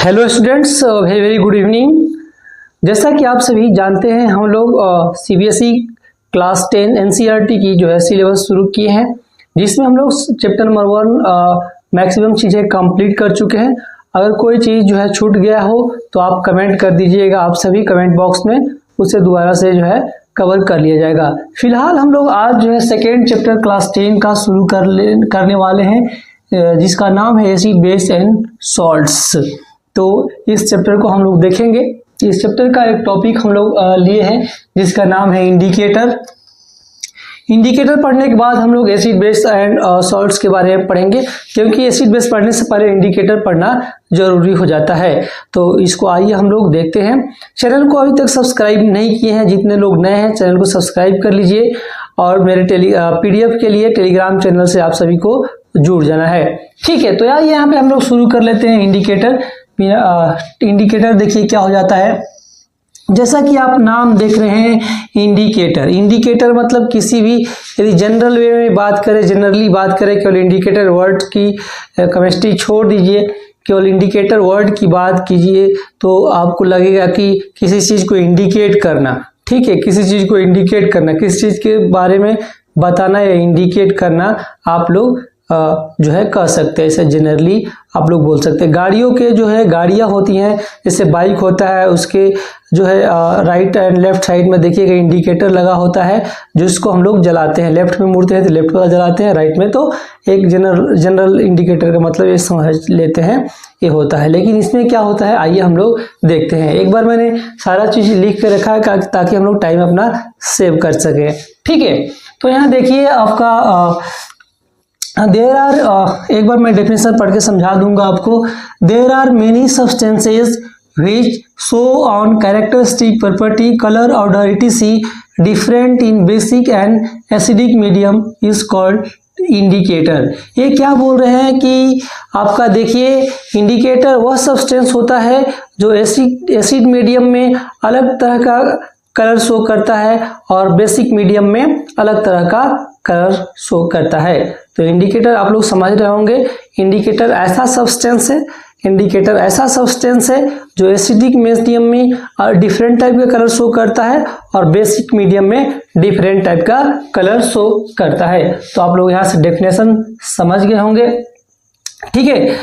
Hello students, very very good evening. जैसा कि आप सभी जानते हैं, हम लोग सीबीएसई क्लास 10 एनसीईआरटी की जो है सिलेबस शुरू किए हैं, जिसमें हम लोग चैप्टर नंबर 1 मैक्सिमम चीज़ें कंप्लीट कर चुके हैं। अगर कोई चीज़ जो है छूट गया हो तो आप कमेंट कर दीजिएगा, आप सभी कमेंट बॉक्स में उसे दोबारा से जो है कवर कर लिया जाएगा। फिलहाल हम लोग आज जो है सेकेंड चैप्टर क्लास 10 का शुरू करने वाले हैं, जिसका नाम है एसिड बेस एंड सॉल्ट्स। तो इस चैप्टर को हम लोग देखेंगे। इस चैप्टर का एक टॉपिक हम लोग लिए हैं जिसका नाम है इंडिकेटर। इंडिकेटर पढ़ने के बाद हम लोग एसिड बेस एंड सॉल्ट्स के बारे में पढ़ेंगे, क्योंकि एसिड बेस पढ़ने से पहले इंडिकेटर पढ़ना जरूरी हो जाता है। तो इसको आइए हम लोग देखते हैं। चैनल को अभी तक सब्सक्राइब नहीं किए हैं, जितने लोग नए हैं चैनल को सब्सक्राइब कर लीजिए, और मेरे पीडीएफ के लिए टेलीग्राम चैनल से आप सभी को जुड़ जाना है। ठीक है, तो यार यहाँ पे हम लोग शुरू कर लेते हैं इंडिकेटर। इंडिकेटर देखिए क्या हो जाता है। जैसा कि आप नाम देख रहे हैं इंडिकेटर। इंडिकेटर मतलब किसी भी, यदि जनरल वे में बात करें, जनरली बात करें, केवल इंडिकेटर वर्ड की केमिस्ट्री छोड़ दीजिए, केवल इंडिकेटर वर्ड की बात कीजिए तो आपको लगेगा कि किसी चीज़ को इंडिकेट करना, ठीक है, किसी चीज़ को इंडिकेट करना, किसी चीज़ के बारे में बताना या इंडिकेट करना आप लोग जो है कह सकते हैं। ऐसे जनरली आप लोग बोल सकते हैं। गाड़ियों के जो है गाड़ियां होती हैं, जैसे बाइक होता है, उसके जो है राइट एंड लेफ्ट साइड में देखिएगा इंडिकेटर लगा होता है, जिसको हम लोग जलाते हैं। लेफ्ट में मुड़ते हैं तो लेफ्ट वाला जलाते हैं, राइट में तो एक जनरल इंडिकेटर का मतलब ये समझ लेते हैं ये होता है। लेकिन इसमें क्या होता है आइए हम लोग देखते हैं। एक बार मैंने सारा चीज़ लिख के रखा है ताकि हम लोग टाइम अपना सेव कर सकें। ठीक है, तो यहाँ देखिए आपका देयर आर, एक बार मैं डेफिनेशन पढ़ के समझा दूंगा आपको। There are many substances which show on characteristic property, color, odor, etc. different in basic and acidic medium is called indicator। ये क्या बोल रहे हैं कि आपका देखिए इंडिकेटर वह सब्सटेंस होता है जो एसिड मीडियम में अलग तरह का कलर शो करता है और बेसिक मीडियम में अलग तरह का कलर शो करता है। तो इंडिकेटर आप लोग समझ रहे होंगे, इंडिकेटर ऐसा सब्सटेंस है, इंडिकेटर ऐसा सब्सटेंस है जो एसिडिक मीडियम में डिफरेंट टाइप का कलर शो करता है और बेसिक मीडियम में डिफरेंट टाइप का कलर शो करता है। तो आप लोग यहाँ से डेफिनेशन समझ गए होंगे। ठीक है,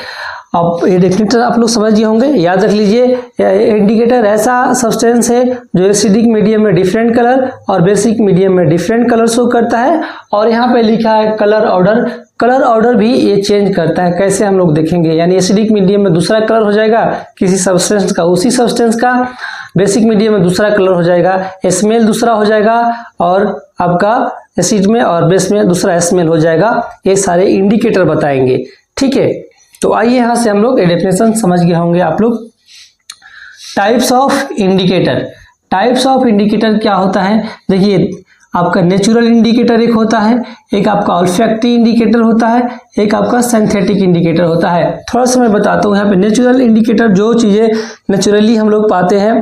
अब ये डेफिनेटर आप लोग समझ गए होंगे, याद रख लीजिए। इंडिकेटर ऐसा सब्सटेंस है जो एसिडिक मीडियम में डिफरेंट कलर और बेसिक मीडियम में डिफरेंट कलर शो करता है। और यहाँ पे लिखा है कलर ऑर्डर। कलर ऑर्डर भी ये चेंज करता है, कैसे हम लोग देखेंगे। यानी एसिडिक मीडियम में दूसरा कलर हो जाएगा किसी सब्सटेंस का, उसी सब्सटेंस का बेसिक मीडियम में दूसरा कलर हो जाएगा, स्मेल दूसरा हो जाएगा, और आपका एसिड में और बेस में दूसरा स्मेल हो जाएगा। ये सारे इंडिकेटर बताएंगे। ठीक है, तो आइए यहाँ से हम लोग डेफिनेशन समझ गए होंगे आप लोग। Types of indicator. Types of indicator क्या होता है, देखिए आपका नेचुरल इंडिकेटर एक होता है, एक आपका ऑल्फैक्टरी इंडिकेटर होता है, एक आपका सिंथेटिक इंडिकेटर होता है। थोड़ा सा मैं बताता हूँ। यहाँ पे नेचुरल इंडिकेटर जो चीज़ें नेचुरली हम लोग पाते हैं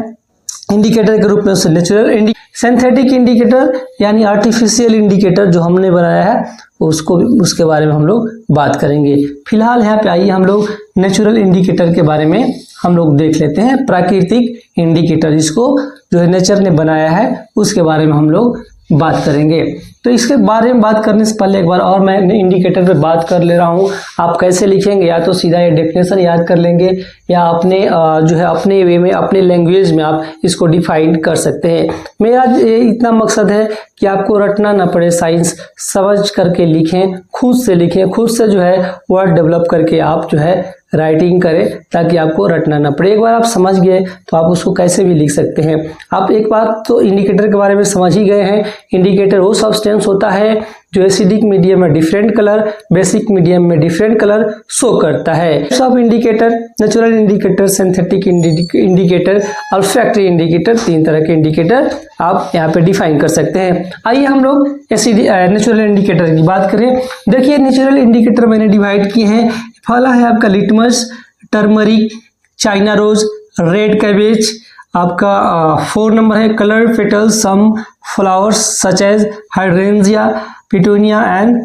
इंडिकेटर के रूप में, उससे नेचुरल। सिंथेटिक इंडिकेटर यानी आर्टिफिशियल इंडिकेटर जो हमने बनाया है उसको, उसके बारे में हम लोग बात करेंगे। फिलहाल यहाँ पे आइए हम लोग नेचुरल इंडिकेटर के बारे में हम लोग देख लेते हैं। प्राकृतिक इंडिकेटर, जिसको जो है नेचर ने बनाया है, उसके बारे में हम लोग बात करेंगे। तो इसके बारे में बात करने से पहले एक बार और मैं इंडिकेटर पे बात कर ले रहा हूँ। आप कैसे लिखेंगे, या तो सीधा ये डेफिनेशन याद कर लेंगे, या अपने जो है अपने वे में, अपने लैंग्वेज में आप इसको डिफाइन कर सकते हैं। मेरा इतना मकसद है कि आपको रटना ना पड़े, साइंस समझ करके लिखें, खुद से लिखें, खुद से जो है वर्ड डेवलप करके आप जो है राइटिंग करें, ताकि आपको रटना ना पड़े। एक बार आप समझ गए तो आप उसको कैसे भी लिख सकते हैं। आप एक बात तो इंडिकेटर के बारे में समझ ही गए हैं। इंडिकेटर वो सब्सटेंस होता है जो एसिडिक मीडियम में डिफरेंट कलर, बेसिक मीडियम में डिफरेंट कलर शो करता है। सब indicator, natural indicator, synthetic indicator, olfactory indicator, 3 तरह के इंडिकेटर आप यहाँ पे डिफाइन कर सकते हैं। आइए हम लोग नेचुरल इंडिकेटर की बात करें। देखिए नेचुरल इंडिकेटर मैंने डिवाइड किए हैं। पहला है आपका litmus, turmeric, China rose, red cabbage. आपका 4 नंबर है coloured petals, some flowers such as hydrangea, petunia and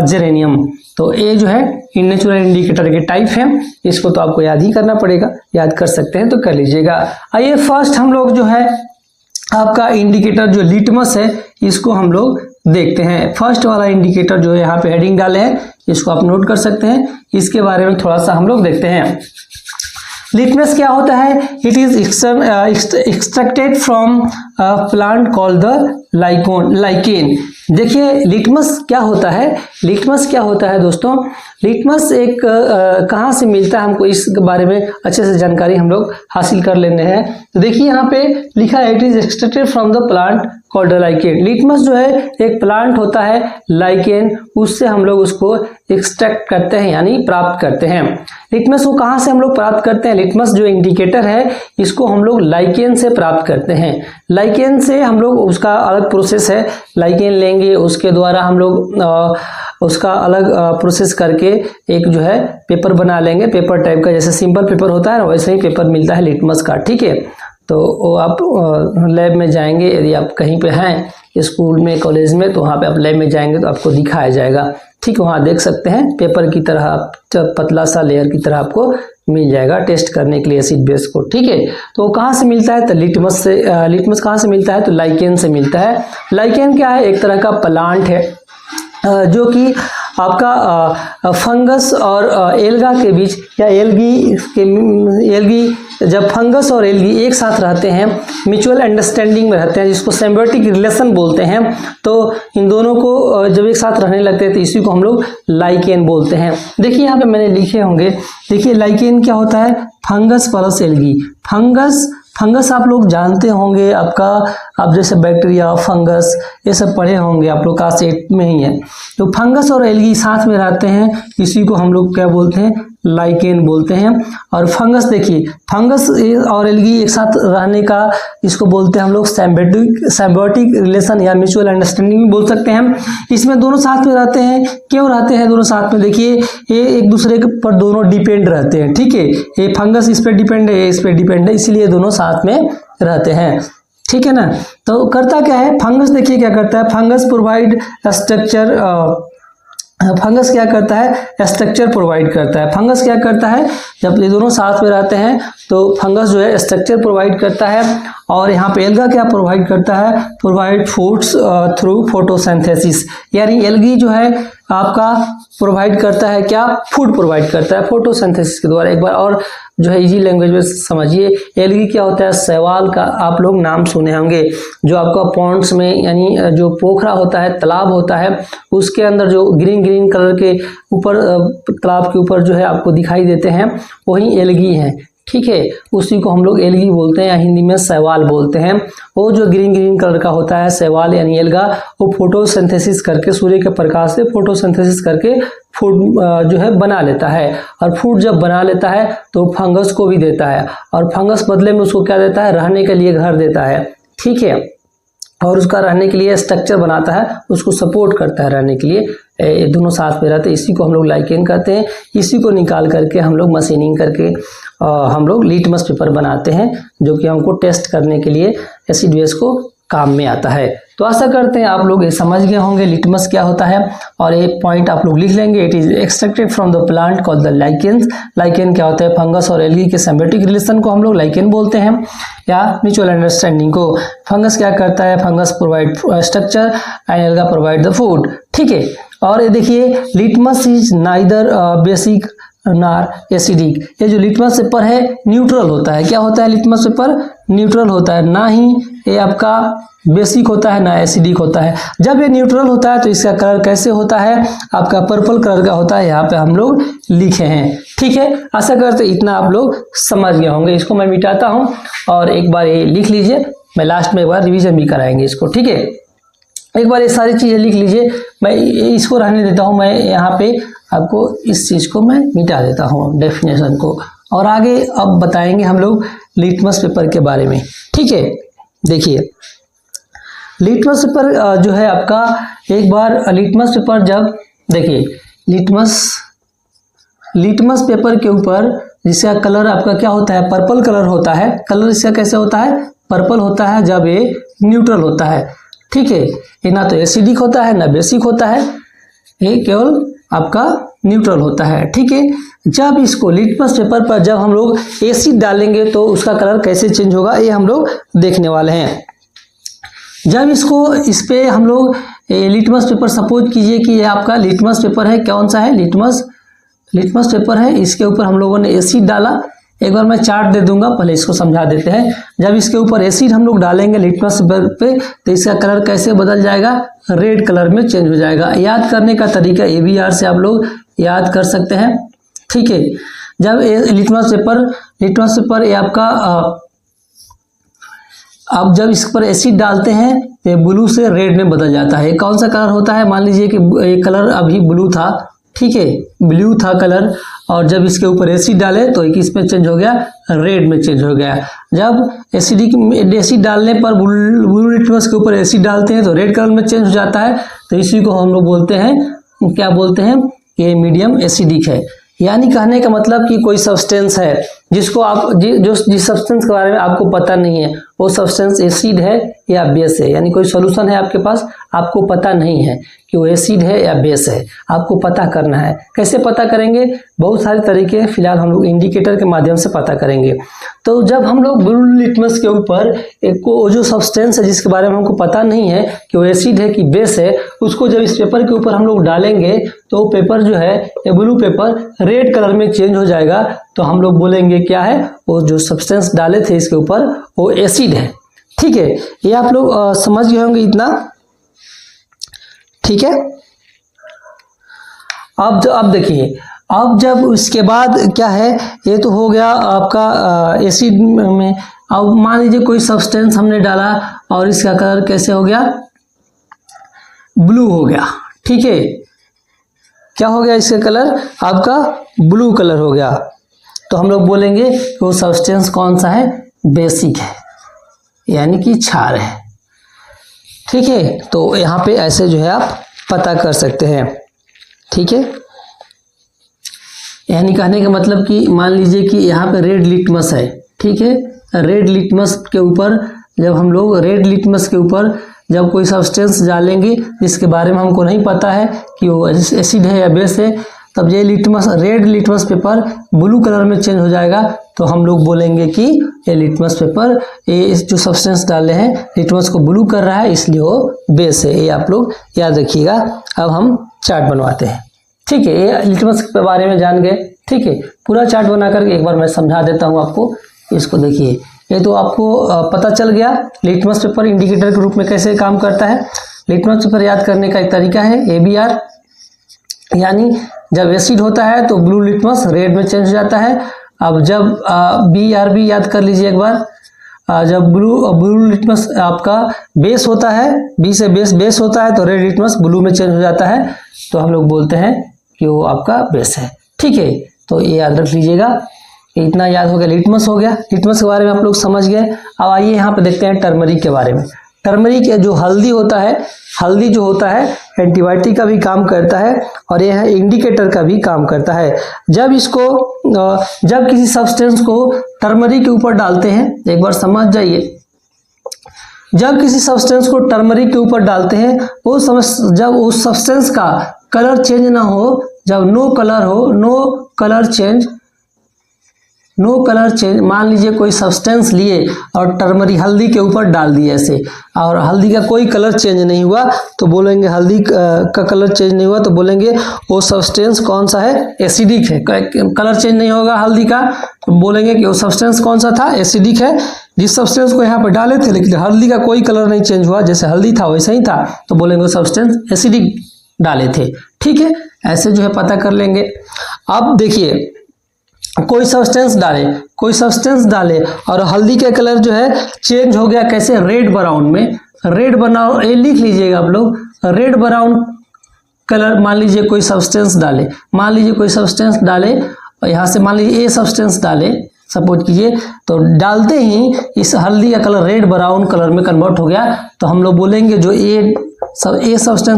geranium. तो ये जो है नेचुरल इंडिकेटर के टाइप है, इसको तो आपको याद ही करना पड़ेगा, याद कर सकते हैं तो कर लीजिएगा। आइए फर्स्ट हम लोग जो है आपका इंडिकेटर जो लिटमस है इसको हम लोग देखते हैं। फर्स्ट वाला इंडिकेटर जो है यहाँ पे हेडिंग डाले हैं, इसको आप नोट कर सकते हैं, इसके बारे में थोड़ा सा हम लोग देखते हैं। लिटमस क्या होता है? It is extracted from plant called the lichen. देखिए लिटमस क्या होता है, लिटमस क्या होता है दोस्तों, लिटमस एक कहाँ से मिलता है, हमको इस बारे में अच्छे से जानकारी हम लोग हासिल कर लेने हैं। तो देखिए यहाँ पे लिखा है it is extracted from the plant called lichen. Litmus जो है एक प्लांट होता है लाइकेन, उससे हम लोग उसको एक्सट्रैक्ट करते हैं यानी प्राप्त करते हैं। लिटमस को कहाँ से हम लोग प्राप्त करते हैं? लिटमस जो इंडिकेटर है इसको हम लोग लाइकेन से प्राप्त करते हैं। लाइकेन से हम लोग उसका अलग प्रोसेस है, लाइकेन लेंगे उसके द्वारा हम लोग उसका अलग प्रोसेस करके एक जो है पेपर बना लेंगे, पेपर टाइप का, जैसे सिंपल पेपर होता है वैसे ही पेपर मिलता है लिटमस का, ठीक है। तो वो आप लैब में जाएंगे, यदि आप कहीं पे हैं स्कूल में कॉलेज में तो वहाँ पे आप लैब में जाएंगे तो आपको दिखाया जाएगा, ठीक, वहाँ देख सकते हैं पेपर की तरह, आप पतला सा लेयर की तरह आपको मिल जाएगा टेस्ट करने के लिए एसिड बेस को, ठीक है। तो कहाँ से मिलता है? तो लिटमस से। लिटमस कहाँ से मिलता है? तो लाइकेन से मिलता है। लाइकेन क्या है? एक तरह का प्लांट है जो कि आपका फंगस और एल्गा के बीच, या एल्गी जब फंगस और एल्गी एक साथ रहते हैं, म्यूचुअल अंडरस्टैंडिंग में रहते हैं, जिसको सिम्बायोटिक रिलेशन बोलते हैं, तो इन दोनों को जब एक साथ रहने लगते हैं तो इसी को हम लोग लाइकेन बोलते हैं। देखिए यहाँ पे मैंने लिखे होंगे, देखिए लाइकेन क्या होता है? Fungus plus algae. फंगस आप लोग जानते होंगे, आप जैसे बैक्टीरिया, फंगस ये सब पढ़े होंगे, आप लोग क्लास 8 में ही है। तो फंगस और एल्गी साथ में रहते हैं, इसी को हम लोग क्या बोलते हैं? लाइकेन बोलते हैं। और फंगस, देखिए फंगस और एल्गी एक साथ रहने का इसको बोलते हैं हम लोग सिम्बायोटिक रिलेशन या म्यूचुअल अंडरस्टैंडिंग बोल सकते हैं। इसमें दोनों साथ में रहते हैं। क्यों रहते हैं दोनों साथ में? देखिए ये एक दूसरे पर दोनों डिपेंड रहते हैं, ठीक है। ये फंगस इस पर डिपेंड है, ये इस पर डिपेंड है, इसीलिए दोनों साथ में रहते हैं, ठीक है ना। तो करता क्या है फंगस? देखिए क्या करता है, फंगस प्रोवाइड स्ट्रक्चर, फंगस क्या करता है? स्ट्रक्चर प्रोवाइड करता है। फंगस क्या करता है? जब ये दोनों साथ में रहते हैं तो फंगस जो है स्ट्रक्चर प्रोवाइड करता है। और यहाँ पे एल्गा क्या प्रोवाइड करता है? प्रोवाइड फूड्स थ्रू फोटोसिंथेसिस, यानी एल्गी जो है आपका प्रोवाइड करता है क्या? फूड प्रोवाइड करता है फोटोसिंथेसिस के द्वारा। एक बार और जो है इजी लैंग्वेज में समझिए, एल्गी क्या होता है? शैवाल का आप लोग नाम सुने होंगे, जो आपका पॉन्ड्स में यानी जो पोखरा होता है, तालाब होता है, उसके अंदर जो ग्रीन कलर के ऊपर तालाब के ऊपर जो है आपको दिखाई देते हैं, वही एल्गी है, ठीक है। उसी को हम लोग एल्गी बोलते हैं या हिंदी में शैवाल बोलते हैं। वो जो ग्रीन कलर का होता है शैवाल यानी एल्गा, वो फोटोसिंथेसिस करके, सूर्य के प्रकाश से फोटोसिंथेसिस करके फूड जो है बना लेता है। और फूड जब बना लेता है तो फंगस को भी देता है, और फंगस बदले में उसको क्या देता है? रहने के लिए घर देता है, ठीक है। और उसका रहने के लिए स्ट्रक्चर बनाता है, उसको सपोर्ट करता है रहने के लिए। ये दोनों साथ में रहते हैं, इसी को हम लोग लाइकेन कहते हैं। इसी को निकाल करके हम लोग मशीनिंग करके हम लोग लिटमस पेपर बनाते हैं, जो कि हमको टेस्ट करने के लिए एसिड बेस को काम में आता है। तो आशा करते हैं आप लोग ये समझ गए होंगे लिटमस क्या होता है, और एक पॉइंट आप लोग लिख लेंगे, it is extracted from the plant called the lichens. Lichen क्या होता है? फंगस और एल्गी के सिम्बायोटिक रिलेशन को हम लोग लाइकेन बोलते हैं, या म्यूचुअल अंडरस्टैंडिंग को। फंगस क्या करता है? Fungus provide structure and alga provide the food, ठीक है। और ये देखिए लिटमस इज नाइदर बेसिक नार एसिडिक। ये जो लिटमस पेपर है न्यूट्रल होता है। क्या होता है? लिटमस पेपर न्यूट्रल होता है, ना ही ये आपका बेसिक होता है ना एसिडिक होता है। जब ये न्यूट्रल होता है तो इसका कलर कैसे होता है? आपका पर्पल कलर का होता है, यहाँ पे हम लोग लिखे हैं, ठीक है। आशा करते इतना आप लोग समझ गए होंगे। इसको मैं मिटाता हूँ और एक बार ये लिख लीजिए, मैं लास्ट में एक बार रिवीजन भी कराएंगे इसको, ठीक है। एक बार ये सारी चीजें लिख लीजिए, मैं इसको रहने देता हूँ, मैं यहाँ पे आपको इस चीज को मैं मिटा देता हूँ डेफिनेशन को, और आगे अब बताएंगे हम लोग लिटमस पेपर के बारे में, ठीक है। देखिए लिटमस पेपर जो है आपका, एक बार लिटमस पेपर जब देखिए लिटमस पेपर के ऊपर जिसका कलर आपका क्या होता है? पर्पल कलर होता है। कलर इसका कैसे होता है? पर्पल होता है जब ये न्यूट्रल होता है, ठीक है। ये ना तो एसिडिक होता है ना बेसिक होता है, ये केवल आपका न्यूट्रल होता है। ठीक है, जब इसको लिटमस पेपर पर जब हम लोग एसिड डालेंगे तो उसका कलर कैसे चेंज होगा ये हम लोग देखने वाले हैं। जब इसको इस पे हम लोग लिटमस पेपर, सपोज कीजिए कि ये आपका लिटमस पेपर है, कौन सा है, लिटमस पेपर है, इसके ऊपर हम लोगों ने एसिड डाला। एक बार मैं चार्ट दे दूंगा, पहले इसको समझा देते हैं। जब इसके ऊपर एसिड हम लोग डालेंगे लिटमस पेपर पे तो इसका कलर कैसे बदल जाएगा, रेड कलर में चेंज हो जाएगा। याद करने का तरीका ABR से आप लोग याद कर सकते हैं। ठीक है, जब लिटमस पेपर ये आपका आप जब इस पर एसिड डालते हैं तो ब्लू से रेड में बदल जाता है। कौन सा कलर होता है, मान लीजिए कि ये कलर अभी ब्लू था, ठीक है, ब्लू था कलर, और जब इसके ऊपर एसिड डाले तो एक इसमें चेंज हो गया, रेड में चेंज हो गया। जब एसिड डालने पर ब्लू लिटमस के ऊपर एसिड डालते हैं तो रेड कलर में चेंज हो जाता है। तो इसी को हम लोग बोलते हैं, क्या बोलते हैं, ये मीडियम एसिडिक है। यानी कहने का मतलब कि कोई सब्सटेंस है जिसको आप जिस सब्सटेंस के बारे में आपको पता नहीं है वो सब्सटेंस एसिड है या बेस है। यानी कोई सॉल्यूशन है आपके पास, आपको पता नहीं है कि वो एसिड है या बेस है, आपको पता करना है। कैसे पता करेंगे, बहुत सारे तरीके हैं, फिलहाल हम लोग इंडिकेटर के माध्यम से पता करेंगे। तो जब हम लोग ब्लू लिटमस के ऊपर वो जो सब्सटेंस है जिसके बारे में हमको पता नहीं है कि वो एसिड है कि बेस है, उसको जब इस पेपर के ऊपर हम लोग डालेंगे तो वो पेपर जो है, ये ब्लू पेपर रेड कलर में चेंज हो जाएगा। तो हम लोग बोलेंगे क्या है, वो जो सब्सटेंस डाले थे इसके ऊपर वो एसिड है। ठीक है, ये आप लोग समझ गए होंगे इतना। ठीक है, अब देखिए, अब जब उसके बाद क्या है, ये तो हो गया आपका एसिड में। अब मान लीजिए कोई सब्सटेंस हमने डाला और इसका कलर कैसे हो गया, ब्लू हो गया। ठीक है, क्या हो गया, इसका कलर आपका ब्लू कलर हो गया। तो हम लोग बोलेंगे कि वो सब्सटेंस कौन सा है, बेसिक है, यानी कि क्षार है। ठीक है, तो यहाँ पे ऐसे जो है आप पता कर सकते हैं। ठीक है, यानी कहने का मतलब कि मान लीजिए कि यहाँ पे रेड लिटमस है। ठीक है, रेड लिटमस के ऊपर जब हम लोग जब कोई सब्सटेंस डालेंगे जिसके बारे में हमको नहीं पता है कि वो एसिड है या बेस है, तब ये red litmus paper blue colour में चेंज हो जाएगा। तो हम लोग बोलेंगे कि ये लिटमस पेपर, ये जो सब्सटेंस डाले हैं लिटमस को ब्लू कर रहा है, इसलिए वो बेस है। ये आप लोग याद रखिएगा। अब हम चार्ट बनवाते हैं। ठीक है, ये लिटमस के बारे में जान गए। ठीक है, पूरा चार्ट बना करके एक बार मैं समझा देता हूँ आपको। इसको देखिए, ये तो आपको पता चल गया लिटमस पेपर इंडिकेटर के रूप में कैसे काम करता है। लिटमस पेपर याद करने का एक तरीका है ABR, यानी जब एसिड होता है तो ब्लू लिटमस रेड में चेंज हो जाता है। अब जब BRB याद कर लीजिए एक बार, जब ब्लू लिटमस आपका बेस होता है, B से बेस होता है तो रेड लिटमस ब्लू में चेंज हो जाता है। तो हम लोग बोलते हैं कि वो आपका बेस है। ठीक है, तो ये याद रख लीजिएगा। इतना याद हो गया, लिटमस हो गया। लिटमस के बारे में आप लोग समझ गए। अब आइए यहाँ पे देखते हैं टर्मरिक के बारे में। टर्मरिक जो हल्दी होता है, हल्दी जो होता है एंटीबायोटिक का भी काम करता है और यह इंडिकेटर का भी काम करता है। जब किसी सब्सटेंस को टर्मरिक के ऊपर डालते हैं, एक बार समझ जाइए, जब किसी सब्सटेंस को टर्मरिक के ऊपर डालते हैं जब उस सब्सटेंस का कलर चेंज ना हो, जब नो कलर चेंज, मान लीजिए कोई सब्सटेंस लिए और टर्मरिक हल्दी के ऊपर डाल दिए ऐसे, और हल्दी का कोई कलर चेंज नहीं हुआ तो बोलेंगे हल्दी का कलर चेंज नहीं हुआ तो बोलेंगे वो सब्सटेंस कौन सा है, एसिडिक है। कलर चेंज नहीं होगा हल्दी का तो बोलेंगे कि वो सब्सटेंस कौन सा था, एसिडिक है। जिस सब्सटेंस को यहाँ पर डाले थे लेकिन हल्दी का कोई कलर नहीं चेंज हुआ, जैसे हल्दी था वैसे ही था, तो बोलेंगे वो सब्सटेंस एसिडिक डाले थे। ठीक है, ऐसे जो है पता कर लेंगे। अब देखिए, कोई सब्सटेंस डाले और हल्दी का कलर जो है चेंज हो गया, कैसे, रेड ब्राउन में। रेड ब्राउन, ये लिख लीजिएगा आप लोग, रेड ब्राउन कलर। मान लीजिए कोई सब्सटेंस डाले और यहाँ से मान लीजिए ये सब्सटेंस डाले, सपोज कीजिए, तो डालते ही इस हल्दी का कलर रेड ब्राउन कलर में कन्वर्ट हो गया। तो हम लोग बोलेंगे जो ये सब्सटेंस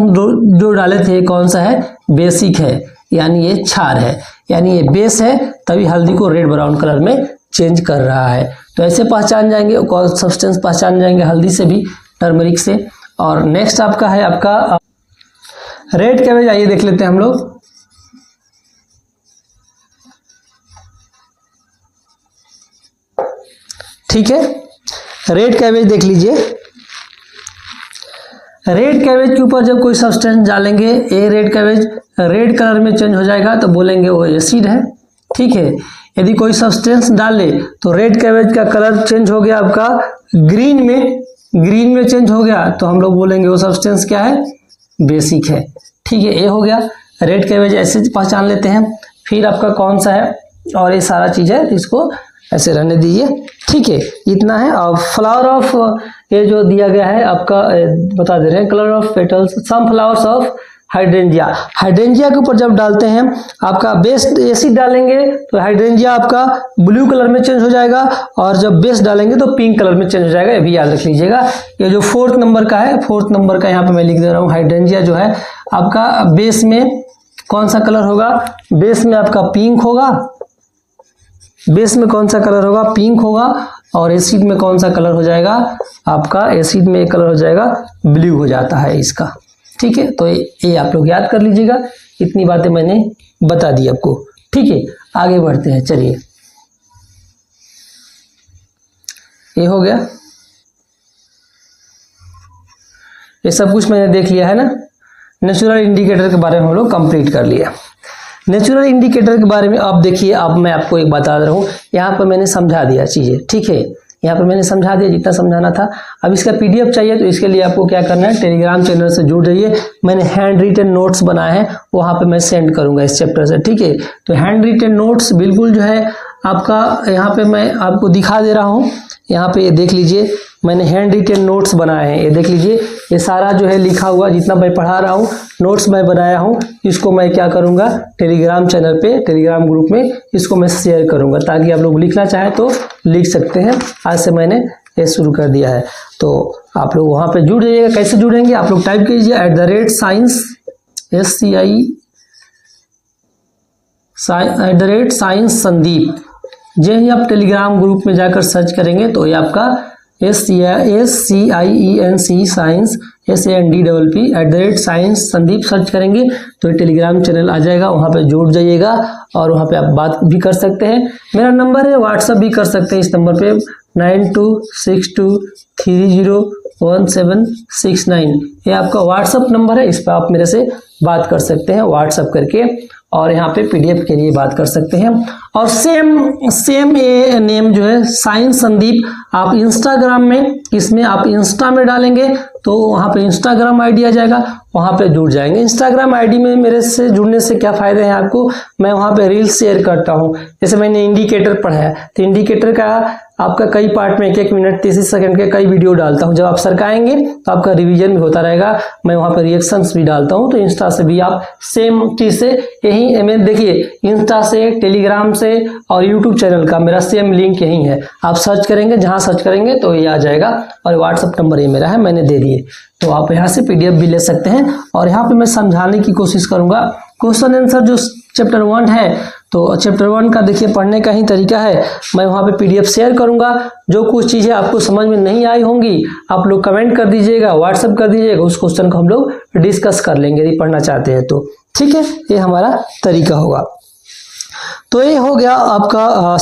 जो डाले थे कौन सा है, बेसिक है, यानी ये क्षार है, यानी ये बेस है, तभी हल्दी को रेड ब्राउन कलर में चेंज कर रहा है। तो ऐसे पहचान जाएंगे, कौन सब्सटेंस पहचान जाएंगे हल्दी से भी, टर्मरिक से। और नेक्स्ट आपका है आपका रेड कैबेज। आइए देख लेते हैं हम लोग। ठीक है। रेड कैबेज देख लीजिए, रेड कैबेज के ऊपर जब कोई सब्सटेंस डालेंगे, ये रेड कैबेज रेड कलर में चेंज हो जाएगा तो बोलेंगे वो एसिड है। ठीक है, यदि कोई सब्सटेंस डाले तो रेड कैबेज का कलर चेंज हो गया आपका ग्रीन में चेंज हो गया तो हम लोग बोलेंगे वो सब्सटेंस क्या है, बेसिक है। ठीक है, ये हो गया रेड कैबेज, ऐसे पहचान लेते हैं। फिर आपका कौन सा है, और ये सारा चीज है, इसको ऐसे रहने दीजिए। ठीक है, इतना है। और फ्लावर ऑफ, ये जो दिया गया है आपका बता दे रहे हैं, colour of petals, some flowers of hydrangea. Hydrangea के ऊपर जब डालते हैं आपका बेस एसिड डालेंगे तो हाइड्रेंजिया आपका ब्लू कलर में चेंज हो जाएगा, और जब बेस डालेंगे तो पिंक कलर में चेंज हो जाएगा। ये भी याद रख लीजिएगा। ये जो 4th नंबर का है, 4th नंबर का यहाँ पे मैं लिख दे रहा हूँ। हाइड्रेंजिया जो है आपका बेस में कौन सा कलर होगा, बेस में आपका पिंक होगा, बेस में कौन सा कलर होगा, पिंक होगा, और एसिड में कौन सा कलर हो जाएगा आपका, एसिड में एक कलर हो जाएगा ब्लू हो जाता है इसका। ठीक है, तो ये आप लोग याद कर लीजिएगा। इतनी बातें मैंने बता दी आपको। ठीक है, आगे बढ़ते हैं। चलिए, ये हो गया, ये सब कुछ मैंने देख लिया है ना। नेचुरल इंडिकेटर के बारे में हम लोग कंप्लीट कर लिया। नेचुरल इंडिकेटर के बारे में अब देखिए, अब मैं आपको एक बता रहा हूँ। यहाँ पर मैंने समझा दिया चीज़ें। ठीक है, यहाँ पर मैंने समझा दिया जितना समझाना था। अब इसका पीडीएफ चाहिए तो इसके लिए आपको क्या करना है, टेलीग्राम चैनल से जुड़ जाइए। मैंने हैंड रिटन नोट्स बनाए हैं, वहाँ पे मैं सेंड करूँगा इस चैप्टर से। ठीक है, तो हैंड रिटन नोट्स बिल्कुल जो है आपका, यहाँ पे मैं आपको दिखा दे रहा हूँ। यहाँ पे ये देख लीजिए, मैंने हैंड रिटन नोट्स बनाए हैं। ये देख लीजिए, ये सारा जो है लिखा हुआ, जितना मैं पढ़ा रहा हूँ, नोट्स मैं बनाया हूँ, इसको मैं क्या करूँगा, टेलीग्राम चैनल पे, टेलीग्राम ग्रुप में इसको मैं शेयर करूँगा, ताकि आप लोग लिखना चाहें तो लिख सकते हैं। आज से मैंने ये शुरू कर दिया है, तो आप लोग वहाँ पे जुड़ जाइएगा। कैसे जुड़ेंगे, आप लोग टाइप कीजिए @science @science संदीप। जो ही आप टेलीग्राम ग्रुप में जाकर सर्च करेंगे तो ये आपका SCIENC science SANDPP @science Sandeep search करेंगे तो ये टेलीग्राम चैनल आ जाएगा। वहाँ पे जुड़ जाइएगा और वहाँ पे आप बात भी कर सकते हैं। मेरा नंबर है, व्हाट्सअप भी कर सकते हैं इस नंबर पे 9262301769। ये आपका व्हाट्सअप नंबर है, इस पर आप मेरे से बात कर सकते हैं व्हाट्सअप करके, और यहाँ पे पीडीएफ के लिए बात कर सकते हैं। और सेम ये नेम जो है साइंस संदीप, आप इंस्टाग्राम में, इसमें आप इंस्टा में डालेंगे तो वहाँ पे इंस्टाग्राम आईडी आ जाएगा, वहाँ पे जुड़ जाएंगे। इंस्टाग्राम आईडी में मेरे से जुड़ने से क्या फ़ायदे हैं आपको, मैं वहाँ पे रील्स शेयर करता हूँ। जैसे मैंने इंडिकेटर पढ़ा है तो इंडिकेटर का आपका कई पार्ट में 1-1 मिनट 30 सेकंड के कई वीडियो डालता हूँ। जब आप सरकाएंगे तो आपका रिवीजन भी होता रहेगा। मैं वहाँ पर रिएक्शंस भी डालता हूँ, तो इंस्टा से भी आप सेम चीज़ से यही में देखिए, इंस्टा से, टेलीग्राम से और यूट्यूब चैनल का मेरा सेम लिंक यही है। आप सर्च करेंगे, जहाँ सर्च करेंगे तो ये आ जाएगा। और व्हाट्सअप नंबर ये मेरा है, मैंने दे दिए, तो आप यहाँ से पीडीएफ भी ले सकते हैं। और यहाँ पे मैं समझाने की कोशिश करूँगा। क्वेश्चन आंसर जो चैप्टर 1 है, तो चैप्टर 1 का देखिए पढ़ने का ही तरीका है। मैं वहाँ पे पीडीएफ शेयर करूँगा। जो कुछ चीज़ें आपको समझ में नहीं आई होंगी, आप लोग कमेंट कर दीजिएगा, व्हाट्सअप कर दीजिएगा, उस क्वेश्चन को हम लोग डिस्कस कर लेंगे यदि पढ़ना चाहते हैं तो। ठीक है, ये हमारा तरीका होगा। तो ये हो गया आपका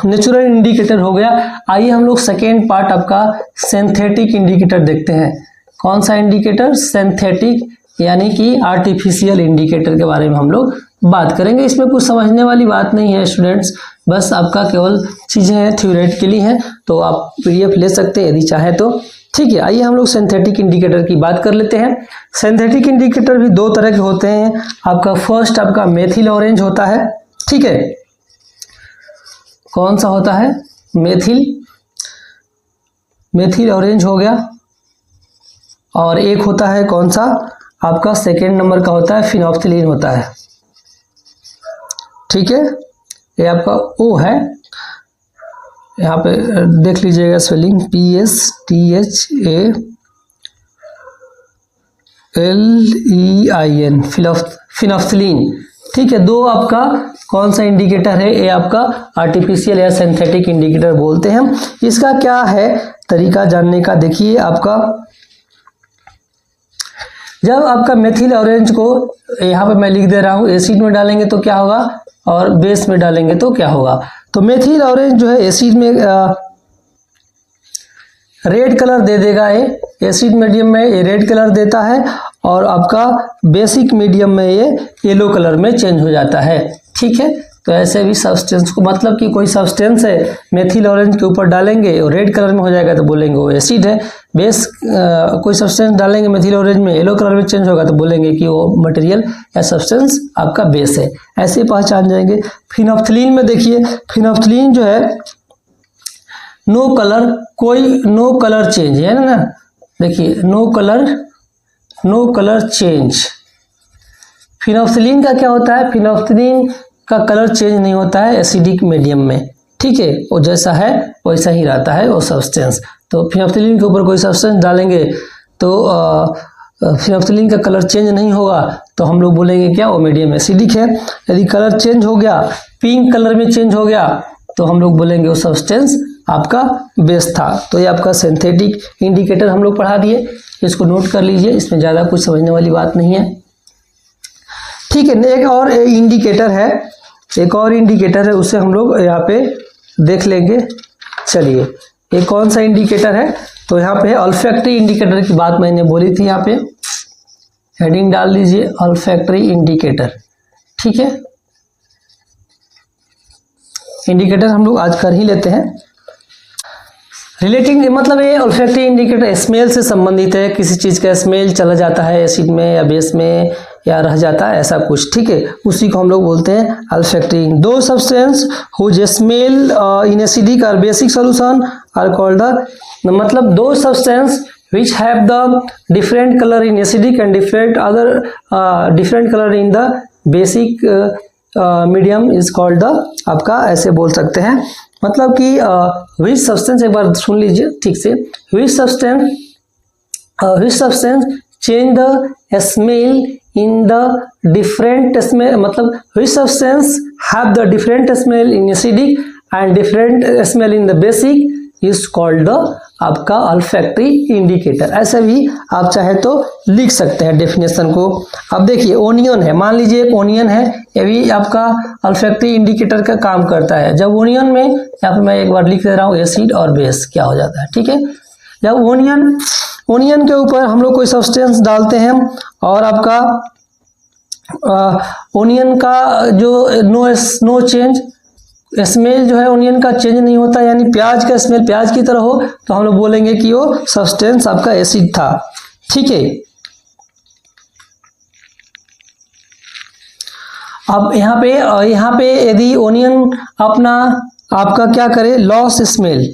नेचुरल इंडिकेटर हो गया। आइए हम लोग सेकेंड पार्ट आपका सिंथेटिक इंडिकेटर देखते हैं। कौन सा इंडिकेटर, सिंथेटिक, यानी कि आर्टिफिशियल इंडिकेटर के बारे में हम लोग बात करेंगे। इसमें कुछ समझने वाली बात नहीं है स्टूडेंट्स, बस आपका केवल चीज़ें हैं, थ्योरेटिकली हैं, तो आप पीडीएफ ले सकते हैं यदि चाहे तो। ठीक है, आइए हम लोग सिंथेटिक इंडिकेटर की बात कर लेते हैं। सिंथेटिक इंडिकेटर भी 2 तरह के होते हैं। आपका फर्स्ट आपका मेथिल ऑरेंज होता है। ठीक है, कौन सा होता है, मेथिल ऑरेंज हो गया। और एक होता है कौन सा, आपका सेकेंड नंबर का होता है फिनोल्फ्थलीन होता है। ठीक है, ये आपका ओ है, यहाँ पे देख लीजिएगा स्पेलिंग, PSTHALEIN, फिनोल्फ्थलीन। ठीक है, 2 आपका कौन सा इंडिकेटर है, ये आपका आर्टिफिशियल या सिंथेटिक इंडिकेटर बोलते हैं। इसका क्या है तरीका जानने का, देखिए आपका जब आपका मेथिल ऑरेंज को यहाँ पे मैं लिख दे रहा हूँ, एसिड में डालेंगे तो क्या होगा और बेस में डालेंगे तो क्या होगा। तो मेथिल ऑरेंज जो है एसिड में रेड कलर दे देगा, ये एसिड मीडियम में ये रेड कलर देता है और आपका बेसिक मीडियम में ये येलो कलर में चेंज हो जाता है। ठीक है, तो ऐसे भी सब्सटेंस को, मतलब कि कोई सब्सटेंस है मेथिल ऑरेंज के ऊपर डालेंगे और रेड कलर में हो जाएगा तो बोलेंगे वो एसिड है। बेस कोई सब्सटेंस डालेंगे मेथिल ऑरेंज में येलो कलर में चेंज होगा तो बोलेंगे कि वो मटेरियल या सब्सटेंस आपका बेस है। ऐसे पहचान जाएंगे। फिनोप्थिलीन में देखिए, फिनोप्थिलीन जो है नो कलर, कोई नो कलर चेंज है ना, देखिए नो कलर चेंज। फिनोप्थिलीन का क्या होता है, फिनोप्थिलीन का कलर चेंज नहीं होता है एसिडिक मीडियम में। ठीक है, वो जैसा है वैसा ही रहता है वो सब्सटेंस। तो फिनोप्थिलीन के ऊपर कोई सब्सटेंस डालेंगे तो फिनोप्थिलीन का कलर चेंज नहीं होगा तो हम लोग बोलेंगे क्या, वो मीडियम एसिडिक है। यदि कलर चेंज हो गया, पिंक कलर में चेंज हो गया तो हम लोग बोलेंगे वो सब्सटेंस आपका बेस था। तो ये आपका सिंथेटिक इंडिकेटर हम लोग पढ़ा दिए, इसको नोट कर लीजिए, इसमें ज़्यादा कुछ समझने वाली बात नहीं है। ठीक है, एक और इंडिकेटर है, एक और इंडिकेटर है, उसे हम लोग यहाँ पे देख लेंगे। चलिए, ये कौन सा इंडिकेटर है, तो यहाँ पे ऑल्फैक्टरी इंडिकेटर की बात मैंने बोली थी, यहाँ पे हेडिंग डाल दीजिए ऑल्फैक्टरी इंडिकेटर। ठीक है, इंडिकेटर हम लोग आज कर ही लेते हैं। रिलेटिंग मतलब ये ऑल्फैक्टरी इंडिकेटर स्मेल से संबंधित है, किसी चीज़ का स्मेल चला जाता है एसिड में या बेस में या रह जाता है ऐसा कुछ। ठीक है, उसी को हम लोग बोलते हैं olfactory. Two substance whose smell in acidic और basic solution are called the, मतलब दो substance which have the different color in acidic and different color in the basic medium is called the, आपका ऐसे बोल सकते हैं, मतलब कि which substance, एक बार सुन लीजिए ठीक से, which substance change the smell in the different smell, मतलब which substance have the different smell in acidic and different smell in the basic is called the आपका ऑल्फैक्टरी इंडिकेटर। ऐसा भी आप चाहे तो लिख सकते हैं डेफिनेशन को। अब देखिए, ओनियन है, मान लीजिए एक ओनियन है, ये भी आपका ऑल्फैक्टरी इंडिकेटर का काम करता है। जब ओनियन में, यहाँ पे मैं एक बार लिख दे रहा हूँ, एसिड और बेस क्या हो जाता है। ठीक है, जब ओनियन के ऊपर हम लोग कोई सब्सटेंस डालते हैं और आपका ओनियन का जो नो चेंज, स्मेल जो है ओनियन का चेंज नहीं होता, यानी प्याज का स्मेल प्याज की तरह हो, तो हम लोग बोलेंगे कि वो सब्सटेंस आपका एसिड था। ठीक है, अब यहाँ पे यदि ओनियन आपका क्या करे, लॉस स्मेल,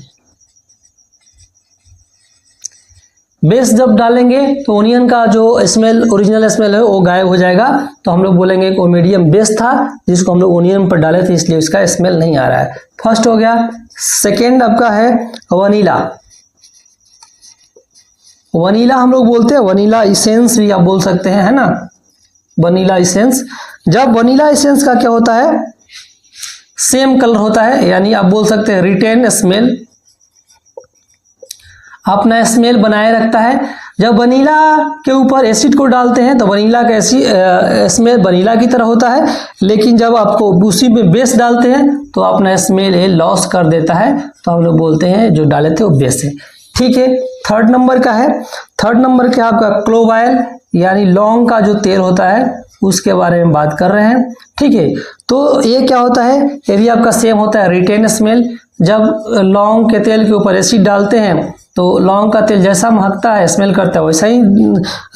बेस जब डालेंगे तो ओनियन का जो स्मेल, ओरिजिनल स्मेल है वो गायब हो जाएगा, तो हम लोग बोलेंगे कि वो मीडियम बेस था जिसको हम लोग ओनियन पर डाले थे, इसलिए उसका स्मेल नहीं आ रहा है। फर्स्ट हो गया। सेकेंड आपका है वनीला। वनीला हम लोग बोलते हैं, वनीला इसेंस भी आप बोल सकते हैं, है ना, वनीला इसेंस। जब वनीला इसेंस का क्या होता है, सेम कलर होता है, यानी आप बोल सकते हैं रिटेन स्मेल, अपना स्मेल बनाए रखता है। जब वनीला के ऊपर एसिड को डालते हैं तो वनीला का स्मेल वनीला की तरह होता है, लेकिन जब आपको उसी में बेस डालते हैं तो अपना स्मेल लॉस कर देता है, तो हम लोग बोलते हैं जो डाले थे वो बेस है। ठीक है, थर्ड नंबर का है, थर्ड नंबर का आपका क्लोव ऑयल, यानी लौंग का जो तेल होता है उसके बारे में बात कर रहे हैं। ठीक है, तो ये क्या होता है, ये भी आपका सेम होता है, रिटेन स्मेल। जब लौंग के तेल के ऊपर एसिड डालते हैं तो लौंग का तेल जैसा महकता है, स्मेल करता है, वैसा ही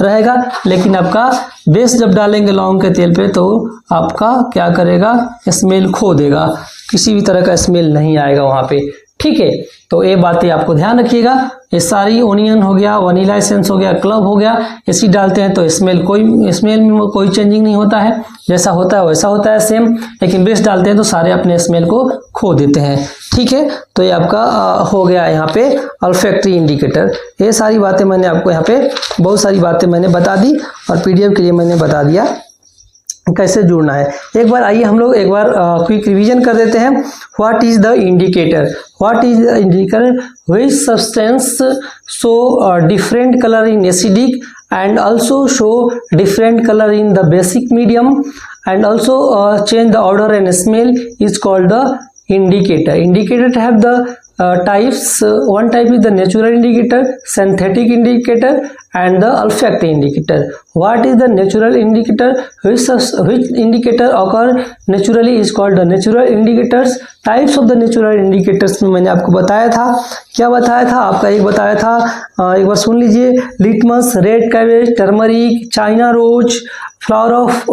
रहेगा, लेकिन आपका बेस जब डालेंगे लौंग के तेल पे तो आपका क्या करेगा, स्मेल खो देगा, किसी भी तरह का स्मेल नहीं आएगा वहाँ पे। ठीक है, तो ये बातें आपको ध्यान रखिएगा। ये सारी ओनियन हो गया, वनीला एसेंस हो गया, क्लव हो गया, एसिड डालते हैं तो स्मेल में कोई चेंजिंग नहीं होता है, जैसा होता है वैसा होता है सेम, लेकिन बेस डालते हैं तो सारे अपने स्मेल को खो देते हैं। ठीक है, तो ये आपका हो गया यहाँ पे ऑल्फैक्टरी इंडिकेटर। ये सारी बातें मैंने आपको यहाँ पे बहुत सारी बातें मैंने बता दी और पीडीएफ के लिए मैंने बता दिया कैसे जुड़ना है। एक बार आइए हम लोग एक बार क्विक रिवीजन कर देते हैं। What is the indicator, what is the indicator, which substance show different colour in acidic and also show different color in the basic medium and also change the odor and smell is called the indicator. Indicator have the types. One type is the natural indicator, synthetic indicator, and the olfactory indicator. What is the natural indicator? Which indicator occur naturally is called the natural indicators. Types of the natural indicators में मैंने आपको बताया था, क्या बताया था आपका, एक बताया था, एक बार सुन लीजिए, litmus, red cabbage, turmeric, China rose, flower of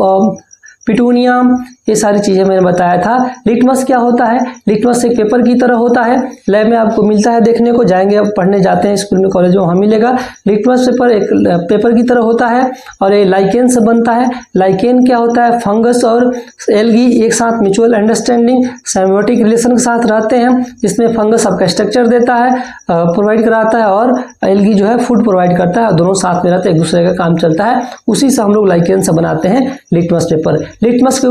petunia, ये सारी चीज़ें मैंने बताया था। लिटमस क्या होता है? लिटमस एक पेपर की तरह होता है, लैब में आपको मिलता है देखने को, जाएंगे आप पढ़ने जाते हैं स्कूल में कॉलेज में, वहाँ मिलेगा। लिटमस पेपर एक पेपर की तरह होता है और ये लाइकेन से बनता है। लाइकेन क्या होता है? फंगस और एल्गी एक साथ म्यूचुअल अंडरस्टैंडिंग सिम्बियोटिक रिलेशन के साथ रहते हैं, जिसमें फंगस आपका स्ट्रक्चर देता है, प्रोवाइड कराता है, और एल्गी जो है फूड प्रोवाइड करता है, दोनों साथ में रहते हैं, एक दूसरे का काम चलता है, उसी से हम लोग लाइकेन से बनाते हैं लिटमस पेपर। लिटमस के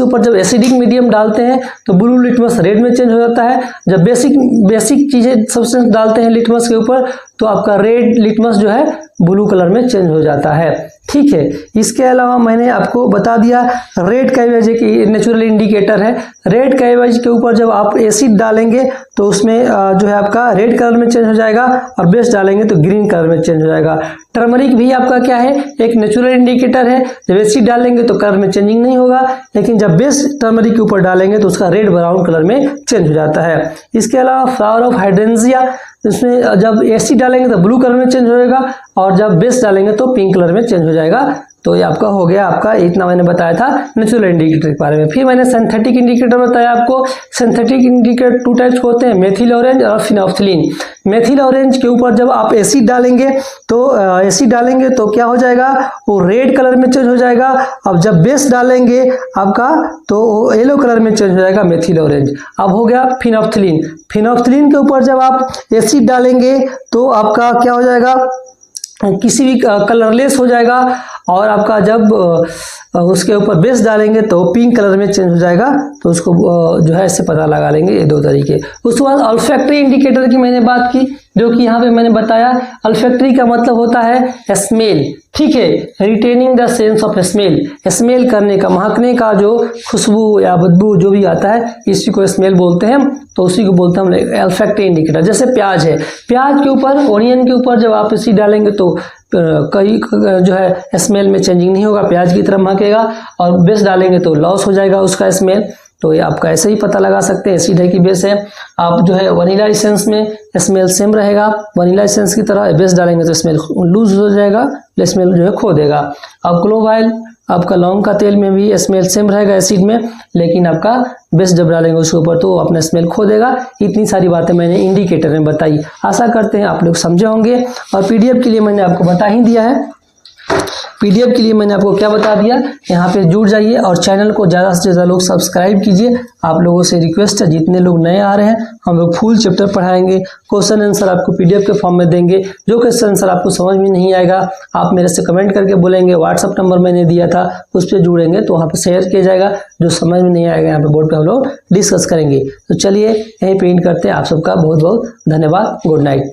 ऊपर जब एसिडिक मीडियम डालते हैं तो ब्लू लिटमस रेड में चेंज हो जाता है। जब बेसिक चीज़ें सब्सटेंस डालते हैं लिटमस के ऊपर तो आपका रेड लिटमस जो है ब्लू कलर में चेंज हो जाता है। ठीक है, इसके अलावा मैंने आपको बता दिया रेड कैबेज एक नेचुरल इंडिकेटर है। रेड कैबेज के ऊपर जब आप एसिड डालेंगे तो उसमें जो है आपका रेड कलर में चेंज हो जाएगा, और बेस डालेंगे तो ग्रीन कलर में चेंज हो जाएगा। टर्मरिक भी आपका क्या है? एक नेचुरल इंडिकेटर है। जब एसिड डालेंगे तो कलर में चेंजिंग नहीं होगा, लेकिन जब बेस टर्मरिक के ऊपर डालेंगे तो उसका रेड ब्राउन कलर में चेंज हो जाता है। इसके अलावा फ्लावर ऑफ हाइड्रेंजिया, इसमें जब एसिड डालेंगे तो ब्लू कलर में चेंज हो जाएगा, और जब बेस डालेंगे तो पिंक कलर में चेंज हो जाएगा। तो ये आपका हो गया, आपका इतना मैंने बताया था नेचुरल इंडिकेटर के बारे में। फिर मैंने सिंथेटिक इंडिकेटर बताया आपको। सिंथेटिक इंडिकेटर टू टाइप्स के होते हैं, मेथिल ऑरेंज और फिनोल्फ्थलीन। मेथिल ऑरेंज के ऊपर जब आप एसिड डालेंगे तो क्या हो जाएगा? वो रेड कलर में चेंज हो जाएगा। अब जब बेस डालेंगे आपका तो येलो कलर में चेंज हो जाएगा मेथिल ऑरेंज। अब हो गया फिनोल्फ्थलीन। फिनोल्फ्थलीन के ऊपर जब आप एसिड डालेंगे तो आपका क्या हो जाएगा? किसी भी कलरलेस हो जाएगा, और आपका जब उसके ऊपर बेस डालेंगे तो पिंक कलर में चेंज हो जाएगा। तो उसको जो है इससे पता लगा लेंगे, ये दो तरीके। उसके बाद ऑल्फैक्टरी इंडिकेटर की मैंने बात की, जो कि यहाँ पे मैंने बताया ऑल्फैक्टरी का मतलब होता है स्मेल। ठीक है, retaining the sense of smell, smell करने का, महकने का, जो खुशबू या बदबू जो भी आता है इसी को स्मेल बोलते हैं। तो उसी को बोलते हैं हम ऑल्फैक्टरी इंडिकेटर। जैसे प्याज है, प्याज के ऊपर, ओनियन के ऊपर जब आप इसी डालेंगे तो कई जो है स्मेल में चेंजिंग नहीं होगा, प्याज की तरह महकेगा, और बेस डालेंगे तो लॉस हो जाएगा उसका स्मेल। तो ये आपका ऐसे ही पता लगा सकते हैं, एसिड है कि बेस है। आप जो है वनीला एसेंस में स्मेल सेम रहेगा, वनीला एसेंस की तरह, बेस डालेंगे तो स्मेल लूज हो जाएगा, स्मेल जो है खो देगा। अब क्लोव ऑयल, आपका लौंग का तेल में भी स्मेल सेम रहेगा एसिड में, लेकिन आपका बेस जब डालेंगे उसके ऊपर तो अपना स्मेल खो देगा। इतनी सारी बातें मैंने इंडिकेटर में बताई, आशा करते हैं आप लोग समझे होंगे। और पीडीएफ के लिए मैंने आपको बता ही दिया है। पीडीएफ के लिए मैंने आपको क्या बता दिया, यहाँ पे जुड़ जाइए और चैनल को ज़्यादा से ज़्यादा लोग सब्सक्राइब कीजिए। आप लोगों से रिक्वेस्ट है, जितने लोग नए आ रहे हैं हम लोग फुल चैप्टर पढ़ाएंगे, क्वेश्चन आंसर आपको पीडीएफ के फॉर्म में देंगे। जो क्वेश्चन आंसर आपको समझ में नहीं आएगा आप मेरे से कमेंट करके बोलेंगे, व्हाट्सअप नंबर मैंने दिया था उस पर जुड़ेंगे तो वहाँ पर शेयर किया जाएगा। जो समझ में नहीं आएगा यहाँ पे बोर्ड पर हम लोग डिस्कस करेंगे। तो चलिए यहीं पे एंड करते हैं। आप सबका बहुत बहुत धन्यवाद। Good night.